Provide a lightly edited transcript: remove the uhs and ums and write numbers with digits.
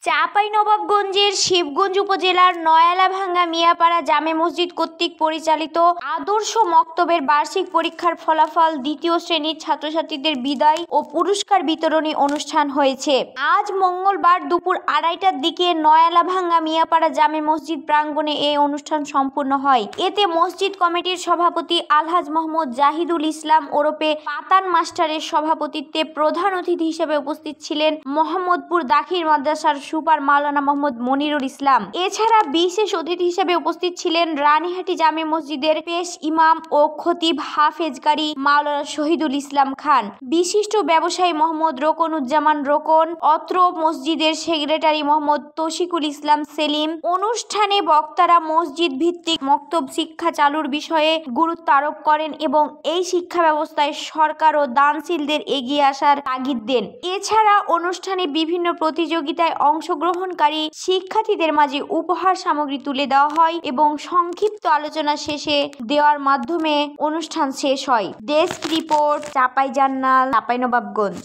চাঁপাইনবাবগঞ্জের শিবগঞ্জ উপজেলার নয়ালাভাঙ্গা মিয়াপাড়া জামে মসজিদ কর্তৃক পরিচালিত আদর্শ মক্তবের বার্ষিক পরীক্ষার ফলাফল দ্বিতীয় শ্রেণীর ছাত্রছাত্রীদের বিদায় ও পুরস্কার বিতরণী অনুষ্ঠান হয়েছে। আজ মঙ্গলবার দুপুর 2:30টার দিকে নয়ালাভাঙ্গা মিয়াপাড়া জামে মসজিদ প্রাঙ্গণে এই অনুষ্ঠান সম্পূর্ণ হয়। এতে মসজিদ কমিটির সভাপতি আলহাজ মোহাম্মদ জাহিদুল ইসলাম ওরফে পাতান মাস্টারের সভাপতিত্বে প্রধান অতিথি হিসেবে উপস্থিত ছিলেন মোহাম্মদপুর দাখিল মাদ্রাসার সুপার মাওলানা মোহাম্মদ মনিরুল ইসলাম। এছাড়া বিশেষ অতিথি হিসেবে উপস্থিত ছিলেন রানীহাটি জামে মসজিদের পেশ ইমাম ও খতিব হাফেজকারী মাওলানা শহীদুল ইসলাম খান, বিশিষ্ট ব্যবসায়ী মোহাম্মদ রোকনুজ্জামান রোকন, অত্র মসজিদের সেক্রেটারি মোহাম্মদ তৌশিকুল ইসলাম সেলিম। অনুষ্ঠানে বক্তারা মসজিদ ভিত্তিক মক্তব শিক্ষা চালুর বিষয়ে গুরুত্ব আরোপ করেন এবং এই শিক্ষা ব্যবস্থায় সরকার ও দানশীলদের এগিয়ে আসার তাগিদ দেন। এছাড়া অনুষ্ঠানে বিভিন্ন প্রতিযোগিতায় অংশগ্রহণকারী শিক্ষার্থীদের মাঝে উপহার সামগ্রী তুলে দেওয়া হয় এবং সংক্ষিপ্ত আলোচনা শেষে দেওয়ার মাধ্যমে অনুষ্ঠান শেষ হয়। Desk report, Chapai journal, Chapainawabganj.